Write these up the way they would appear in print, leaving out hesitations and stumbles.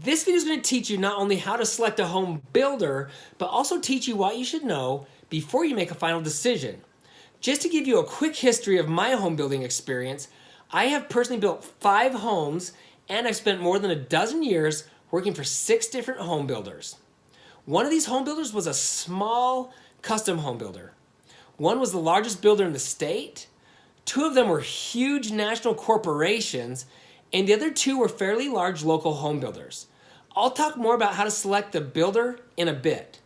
This video is going to teach you not only how to select a home builder, but also teach you what you should know before you make a final decision. Just to give you a quick history of my home building experience, I have personally built 5 homes and I've spent more than a dozen years working for 6 different home builders. One of these home builders was a small custom home builder. One was the largest builder in the state. 2 of them were huge national corporations, and the other 2 were fairly large local home builders. I'll talk more about how to select the builder in a bit.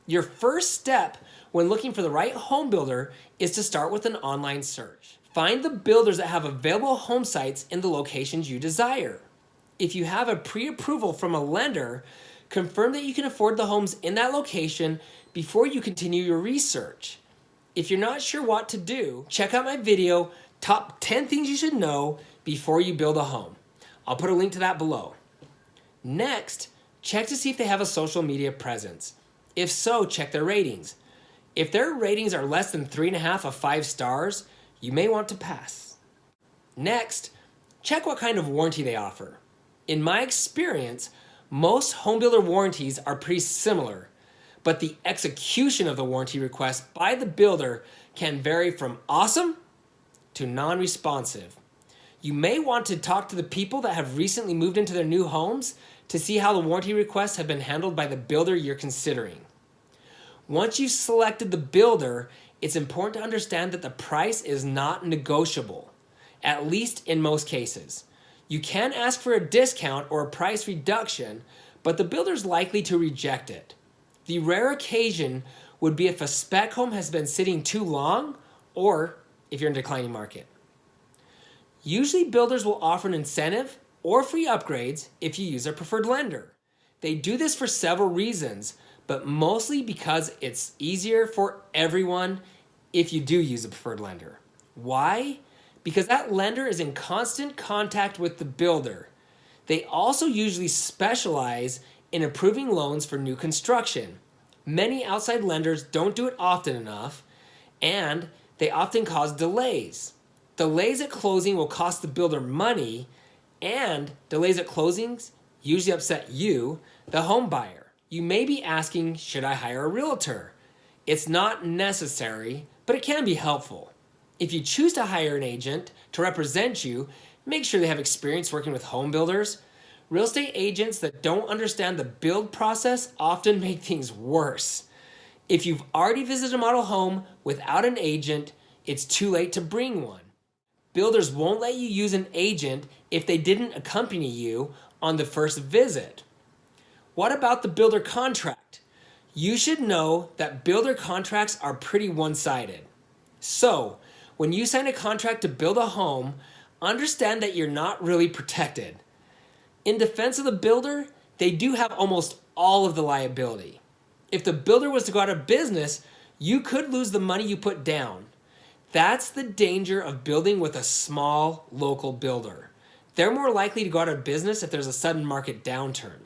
Your first step when looking for the right home builder is to start with an online search. Find the builders that have available home sites in the locations you desire. If you have a pre-approval from a lender, confirm that you can afford the homes in that location before you continue your research. If you're not sure what to do, check out my video, Top 10 Things You Should Know Before You Build a Home. I'll put a link to that below. Next, check to see if they have a social media presence. If so, check their ratings. If their ratings are less than 3.5 of 5 stars, you may want to pass. Next, check what kind of warranty they offer. In my experience, most home builder warranties are pretty similar, but the execution of the warranty request by the builder can vary from awesome to non-responsive. You may want to talk to the people that have recently moved into their new homes to see how the warranty requests have been handled by the builder you're considering. Once you've selected the builder, it's important to understand that the price is not negotiable, at least in most cases. You can ask for a discount or a price reduction, but the builder's likely to reject it. The rare occasion would be if a spec home has been sitting too long or if you're in a declining market. Usually builders will offer an incentive or free upgrades if you use their preferred lender. They do this for several reasons, but mostly because it's easier for everyone if you do use a preferred lender. Why? Because that lender is in constant contact with the builder. They also usually specialize in approving loans for new construction. Many outside lenders don't do it often enough, and they often cause delays. Delays at closing will cost the builder money, and delays at closings usually upset you, the home buyer. You may be asking, should I hire a realtor? It's not necessary, but it can be helpful. If you choose to hire an agent to represent you, make sure they have experience working with home builders. Real estate agents that don't understand the build process often make things worse. If you've already visited a model home without an agent, it's too late to bring one. Builders won't let you use an agent if they didn't accompany you on the first visit. What about the builder contract? You should know that builder contracts are pretty one-sided. So, when you sign a contract to build a home, understand that you're not really protected. In defense of the builder, they do have almost all of the liability. If the builder was to go out of business, you could lose the money you put down. That's the danger of building with a small local builder. They're more likely to go out of business if there's a sudden market downturn.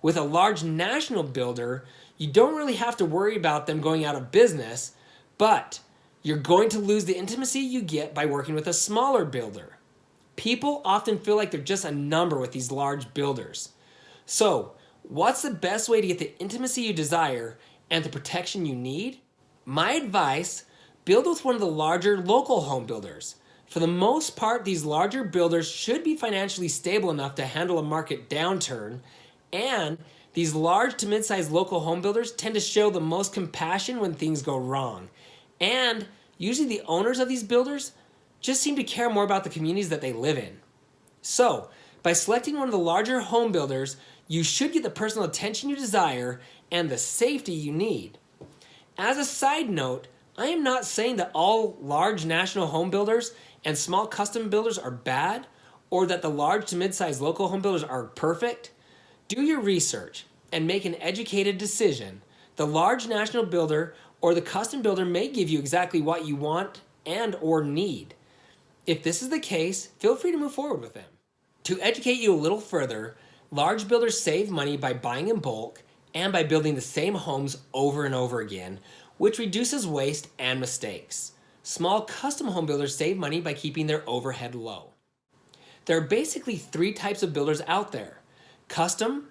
With a large national builder, you don't really have to worry about them going out of business, but you're going to lose the intimacy you get by working with a smaller builder. People often feel like they're just a number with these large builders. So, what's the best way to get the intimacy you desire and the protection you need? My advice: build with one of the larger local home builders. For the most part, these larger builders should be financially stable enough to handle a market downturn, and these large to mid-sized local home builders tend to show the most compassion when things go wrong. And usually the owners of these builders just seem to care more about the communities that they live in. So, by selecting one of the larger home builders, you should get the personal attention you desire and the safety you need. As a side note, I am not saying that all large national home builders and small custom builders are bad, or that the large to mid-sized local home builders are perfect. Do your research and make an educated decision. The large national builder or the custom builder may give you exactly what you want and or need. If this is the case, feel free to move forward with them. To educate you a little further, large builders save money by buying in bulk and by building the same homes over and over again, which reduces waste and mistakes. Small custom home builders save money by keeping their overhead low. There are basically 3 types of builders out there: custom,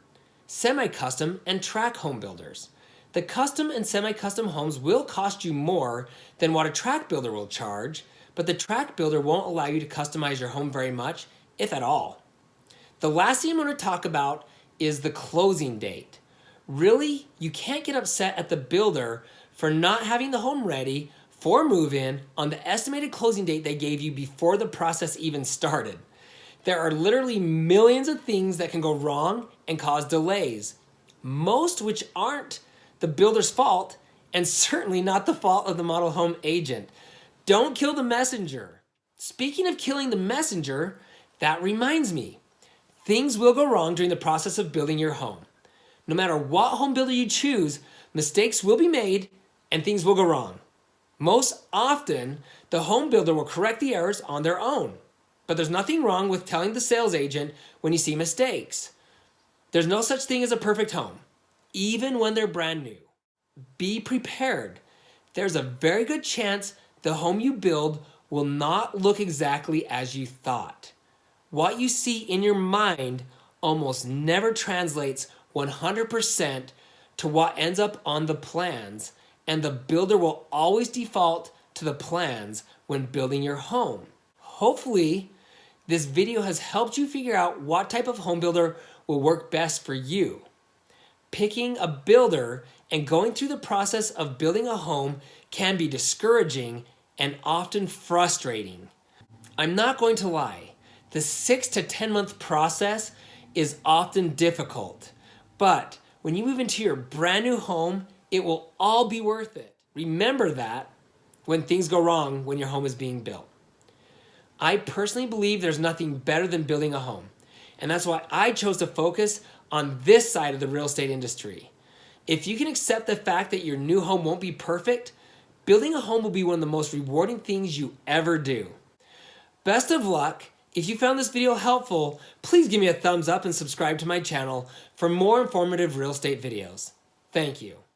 semi-custom, and track home builders. The custom and semi-custom homes will cost you more than what a track builder will charge, but the track builder won't allow you to customize your home very much, if at all. The last thing I'm going to talk about is the closing date. Really, you can't get upset at the builder for not having the home ready for move-in on the estimated closing date they gave you before the process even started. There are literally millions of things that can go wrong and cause delays, most which aren't the builder's fault and certainly not the fault of the model home agent. Don't kill the messenger. Speaking of killing the messenger, that reminds me, things will go wrong during the process of building your home. No matter what home builder you choose, mistakes will be made and things will go wrong. Most often, the home builder will correct the errors on their own. But there's nothing wrong with telling the sales agent when you see mistakes. There's no such thing as a perfect home, even when they're brand new. Be prepared. There's a very good chance the home you build will not look exactly as you thought. What you see in your mind almost never translates 100% to what ends up on the plans, and the builder will always default to the plans when building your home. Hopefully, this video has helped you figure out what type of home builder will work best for you. Picking a builder and going through the process of building a home can be discouraging and often frustrating. I'm not going to lie, the 6 to 10 month process is often difficult, but when you move into your brand new home, it will all be worth it. Remember that when things go wrong when your home is being built. I personally believe there's nothing better than building a home, and that's why I chose to focus on this side of the real estate industry. If you can accept the fact that your new home won't be perfect, building a home will be one of the most rewarding things you ever do. Best of luck. If you found this video helpful, please give me a thumbs up and subscribe to my channel for more informative real estate videos. Thank you.